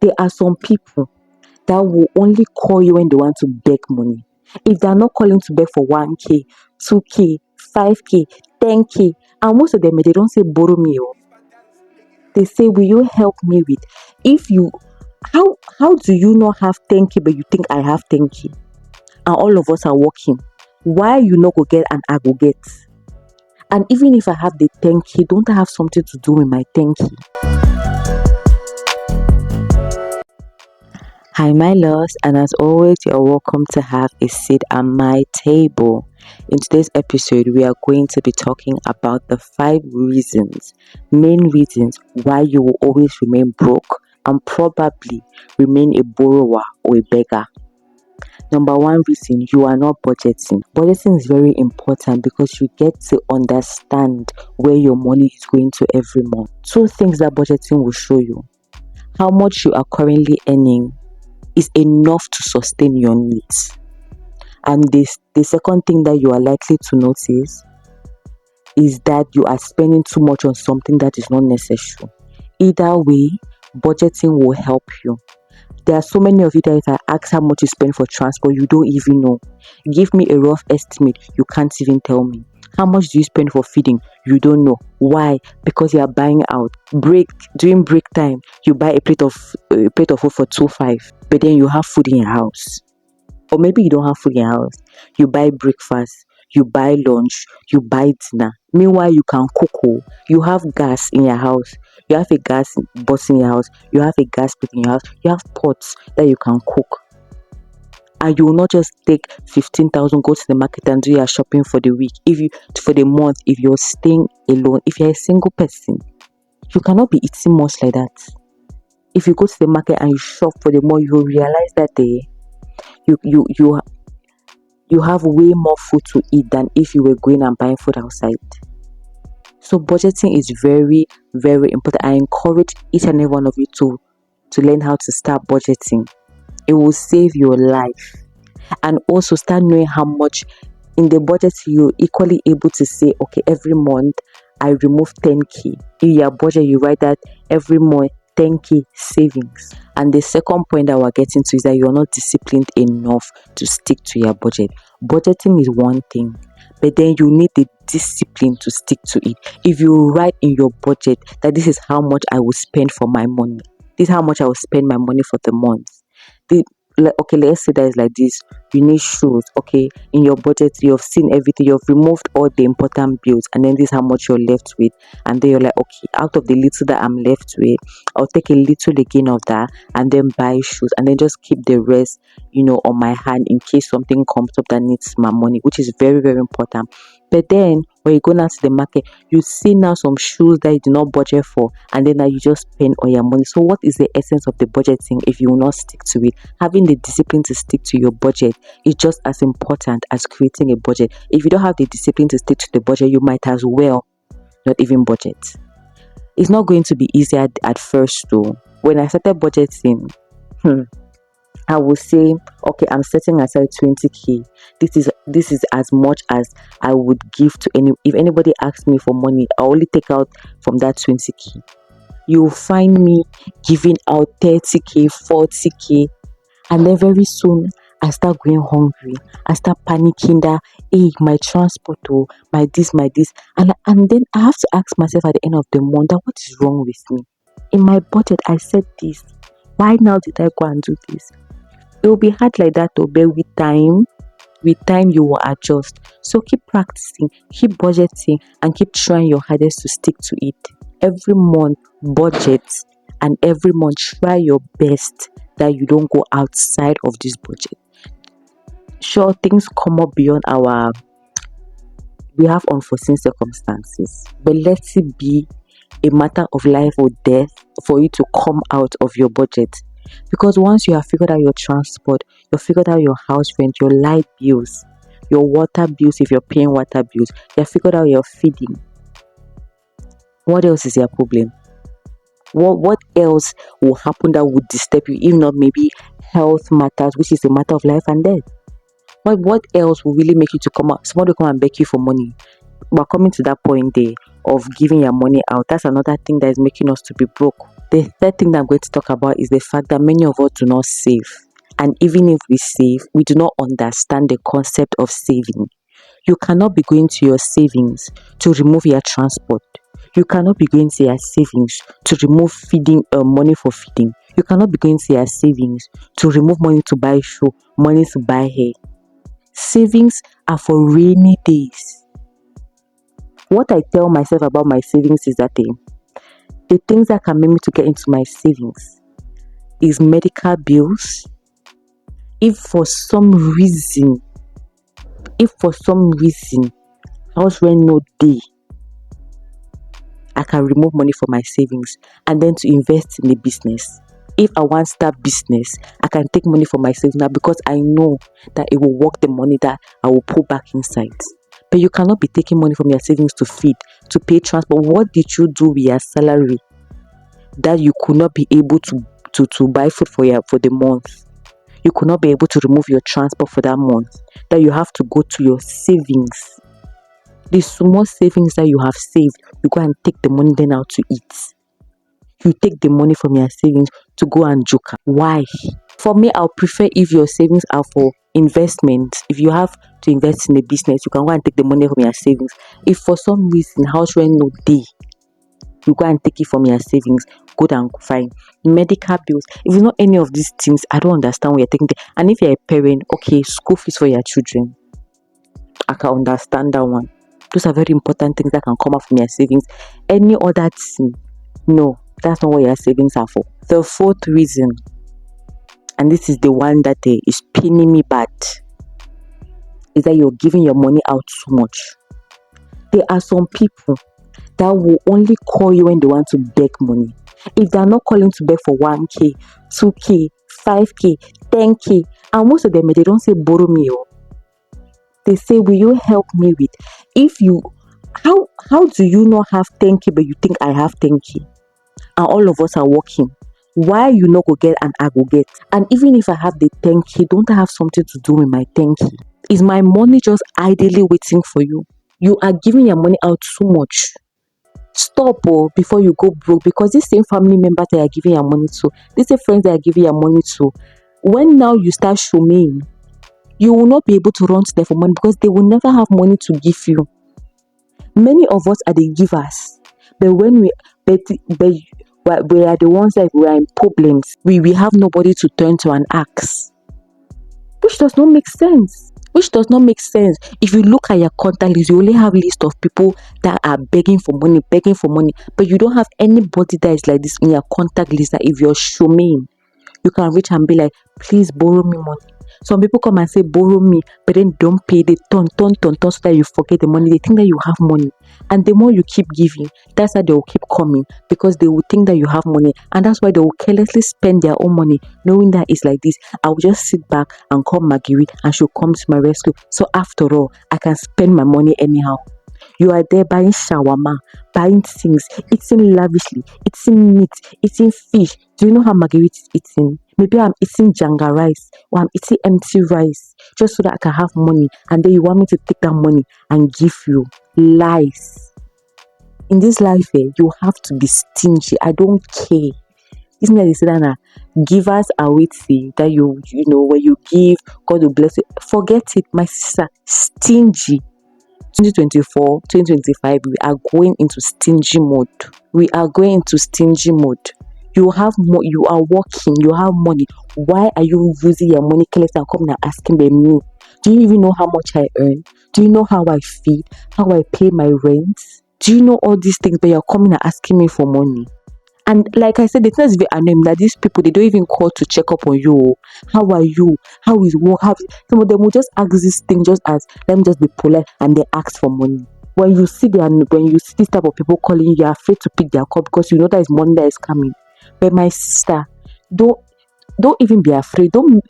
There are some people that will only call you when they want to beg money. If they are not calling to beg for 1k, 2k, 5k, 10k, and most of them they don't say borrow me. They say, will you help me with? If you, how do you not have 10k but you think I have 10k? And all of us are working. Why you not go get and I go get? And even if I have the 10k, don't I have something to do with my 10k? Hi, my loves, and as always, you're welcome to have a seat at my table. In today's episode, we are going to be talking about the 5 main reasons why you will always remain broke and probably remain a borrower or a beggar. Number 1 reason, you are not budgeting. Budgeting is very important because you get to understand where your money is going to every month. 2 things that budgeting will show you: how much you are currently earning is enough to sustain your needs. And the second thing that you are likely to notice is that you are spending too much on something that is not necessary. Either way, budgeting will help you. There are so many of you that if I ask how much you spend for transport, you don't even know. Give me a rough estimate, you can't even tell me. How much do you spend for feeding? You don't know. Why? Because you are buying out. During break time, you buy a plate of food for 2.5, but then you have food in your house. Or maybe you don't have food in your house. You buy breakfast, you buy lunch, you buy dinner. Meanwhile, you can cook. You have gas in your house. You have a gas box in your house. You have a gas plate in your house. You have pots that you can cook. And you will not just take 15,000, go to the market and do your shopping for the week. For the month, if you're staying alone, if you're a single person, you cannot be eating much like that. If you go to the market and you shop for the month, you will realize that you have way more food to eat than if you were going and buying food outside. So budgeting is very, very important. I encourage each and every one of you to learn how to start budgeting. It will save your life. And also start knowing how much in the budget you're equally able to say, okay, every month I remove 10k. In your budget, you write that every month 10k savings. And the second point that we're getting to is that you're not disciplined enough to stick to your budget. Budgeting is one thing, but then you need the discipline to stick to it. If you write in your budget that this is how much I will spend for my money, this is how much I will spend my money for the month. Okay, let's say that is like this. You need shoes. Okay, in your budget, you have seen everything. You have removed all the important bills, and then this is how much you're left with. And then you're like, okay, out of the little that I'm left with, I'll take a little again of that, and then buy shoes, and then just keep the rest, on my hand in case something comes up that needs my money, which is very, very important. But then when you go now to the market, you see now some shoes that you do not budget for, and then now you just spend all your money. So what is the essence of the budgeting if you will not stick to it? Having the discipline to stick to your budget is just as important as creating a budget. If you don't have the discipline to stick to the budget, you might as well not even budget. It's not going to be easy at first though. When I started budgeting, I will say, okay, I'm setting aside 20k. This is as much as I would give to if anybody asks me for money, I only take out from that 20k. You'll find me giving out 30k, 40k, and then very soon I start going hungry. I start panicking that, hey, my transport, my this, and then I have to ask myself at the end of the month that what is wrong with me? In my budget, I said this. Why now did I go and do this? It will be hard like that though, but with time you will adjust. So keep practicing, keep budgeting, and keep trying your hardest to stick to it. Every month budget, and every month try your best that you don't go outside of this budget. Sure, things come up beyond we have unforeseen circumstances, but let it be a matter of life or death for you to come out of your budget. Because once you have figured out your transport, you have figured out your house rent, your light bills, your water bills if you're paying water bills, you have figured out your feeding. What else is your problem? What else will happen that would disturb you? If not, maybe health matters, which is a matter of life and death. What else will really make you to come out? Somebody will come and beg you for money. We're coming to that point there of giving your money out. That's another thing that is making us to be broke. The third thing that I'm going to talk about is the fact that many of us do not save. And even if we save, we do not understand the concept of saving. You cannot be going to your savings to remove your transport. You cannot be going to your savings to remove feeding money for feeding. You cannot be going to your savings to remove money to buy shoe, money to buy hair. Savings are for rainy days. What I tell myself about my savings is that the things that can make me to get into my savings is medical bills. If for some reason, house rent no day, I can remove money from my savings and then to invest in a business. If I want to start business, I can take money from my savings now because I know that it will work the money that I will put back inside. But you cannot be taking money from your savings to feed, to pay transport. What did you do with your salary that you could not be able to buy food for the month? You could not be able to remove your transport for that month. That you have to go to your savings. The small savings that you have saved, you go and take the money then out to eat. You take the money from your savings to go and joke. Why? For me, I'll prefer if your savings are for investment. If you have to invest in a business, you can go and take the money from your savings. If for some reason house rent no day, you go and take it from your savings, good and fine. Medical bills, if it's not any of these things, I don't understand where you're taking it. And if you're a parent, okay, school fees for your children, I can understand that one. Those are very important things that can come out from your savings. Any other thing, no, that's not what your savings are for. The fourth reason, and this is the one that is pinning me bad, is that you're giving your money out too much. There are some people that will only call you when they want to beg money. If they're not calling to beg for 1k, 2k, 5k, 10k, and most of them, they don't say borrow me. They say, will you help me with? How do you not have 10k but you think I have 10k? And all of us are working. Why you not go get and I go get? And even if I have the 10k, don't I have something to do with my 10k? Is my money just idly waiting for you? You are giving your money out too much. Stop before you go broke, because these same family members that are giving your money to, these same friends that are giving your money to, when now you start showing, you will not be able to run to them for money because they will never have money to give you. Many of us are the givers, but when we are the ones that we are in problems, we have nobody to turn to and ask, which does not make sense. If you look at your contact list, you only have a list of people that are begging for money, but you don't have anybody that is like this in your contact list that if you're showing, you can reach and be like, please borrow me money. Some people come and say borrow me, but then don't pay. They turn so that you forget the money. They think that you have money, and the more you keep giving, that's why they will keep coming, because they will think that you have money, and that's why they will carelessly spend their own money, knowing that it's like this. I will just sit back and call Marguerite, and she'll come to my rescue. So after all, I can spend my money anyhow. You are there buying shawarma, buying things, eating lavishly, eating meat, eating fish. Do you know how Marguerite is eating? Maybe I'm eating janga rice or I'm eating empty rice just so that I can have money, and then you want me to take that money and give you. Lies. In this life, you have to be stingy. I don't care. Isn't that they say that givers are waiting, that you know when you give, God will bless you. Forget it, my sister. Stingy. 2024, 2025, we are going into stingy mode. You have more, you are working, you have money. Why are you using your money carelessly and coming and asking me? Do you even know how much I earn? Do you know how I feed? How I pay my rent? Do you know all these things, but you're coming and asking me for money? And like I said, the thing is very annoying that these people, they don't even call to check up on you. How are you? How is work? Some of them will just ask this thing just as, let me just be polite, and they ask for money. When you see this type of people calling you, you're afraid to pick their call because you know that is money that is coming. But my sister, don't even be afraid. Don't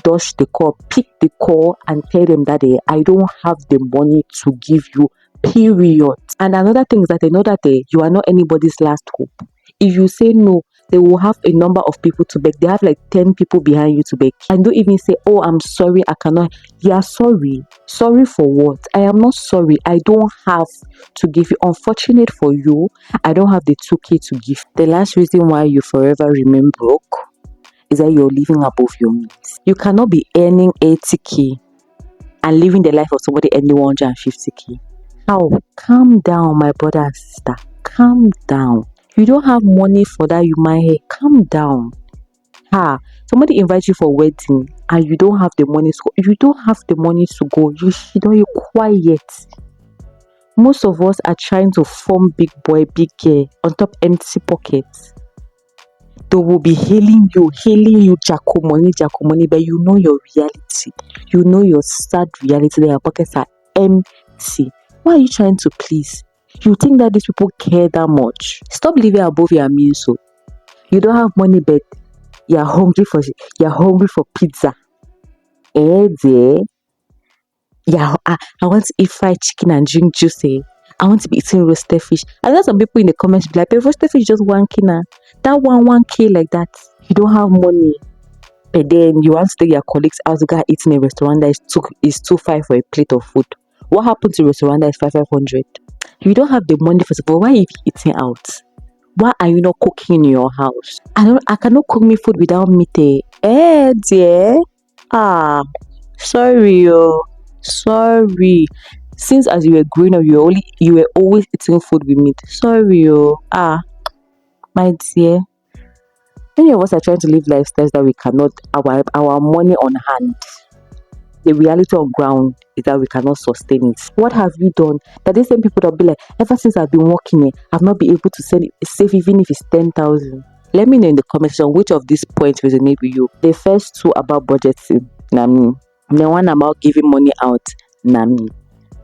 dodge the call. Pick the call and tell them that I don't have the money to give you. Period. And another thing is that they know that you are not anybody's last hope. If you say no, they will have a number of people to beg. They have like 10 people behind you to beg. And don't even say, oh, I'm sorry, I cannot. Yeah, sorry. Sorry for what? I am not sorry. I don't have to give you. Unfortunate for you, I don't have the 2K to give. The last reason why you forever remain broke is that you're living above your means. You cannot be earning 80K and living the life of somebody earning 150K. How? Calm down, my brother and sister. Calm down. You don't have money for that human hair. Calm down. Somebody invites you for a wedding and you don't have the money to go. You don't have the money to go. You should not. You're quiet. Most of us are trying to form big boy, big girl on top empty pockets. They will be hailing you, Jacomoni, but you know your reality. You know your sad reality that your pockets are empty. Why are you trying to please? You think that these people care that much? Stop living above your means. So you don't have money, but you're hungry for pizza. Dear. Yeah, I want to eat fried chicken and drink juice. I want to be eating roasted fish. And there's some people in the comments be like, but roasted fish just 1K now. That 1K like that. You don't have money. But then you want to take your colleagues out to go eat in a restaurant that is 2.5 for a plate of food. What happened to a restaurant that is 500? You don't have the money first of all. Why are you eating out? Why are you not cooking in your house? I cannot cook me food without meat. Dear. Sorry, sorry. Since as you were growing up, you were always eating food with meat. Sorry, my dear. Many of us are trying to live lifestyles that we cannot. Our money on hand. The reality on ground is that we cannot sustain it. What have you done? That the same people that be like, ever since I've been working, I've not been able to save even if it's 10,000. Let me know in the comments section which of these points resonate with you. The first two about budgeting, me. The one about giving money out, me.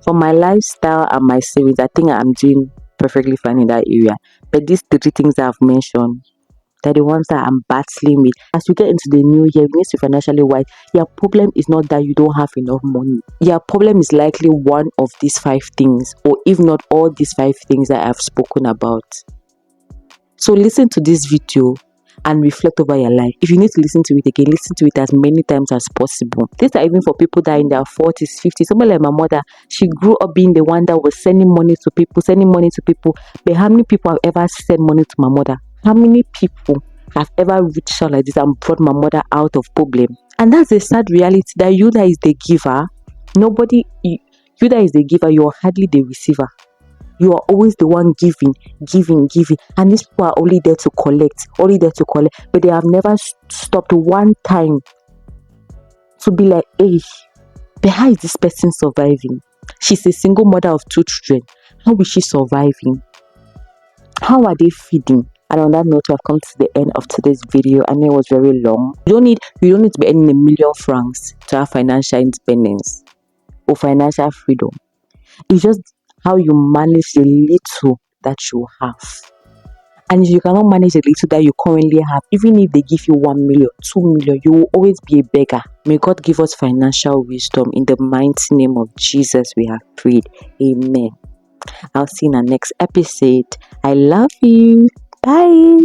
For my lifestyle and my savings, I think I'm doing perfectly fine in that area. But these 3 things I've mentioned, they're the ones that I'm battling with. As we get into the new year, we need to be financially wise. Your problem is not that you don't have enough money. Your problem is likely one of these 5 things, or if not all these 5 things that I've spoken about. So listen to this video and reflect over your life. If you need to listen to it again, listen to it as many times as possible. These are even for people that are in their 40s, 50s. Somebody like my mother, she grew up being the one that was sending money to people. But how many people have ever sent money to my mother? How many people have ever reached out like this and brought my mother out of problem? And that's the sad reality, that you that is the giver, you that is the giver, you're hardly the receiver. You are always the one giving. And these people are only there to collect. But they have never stopped one time to be like, hey, but how is this person surviving? She's a single mother of 2 children. How is she surviving? How are they feeding? And on that note, we have come to the end of today's video. I know it was very long. You don't need to be earning £1,000,000 to have financial independence or financial freedom. It's just how you manage the little that you have. And if you cannot manage the little that you currently have, even if they give you 1 million, 2 million, you will always be a beggar. May God give us financial wisdom. In the mighty name of Jesus, we have prayed. Amen. I'll see you in our next episode. I love you. Bye.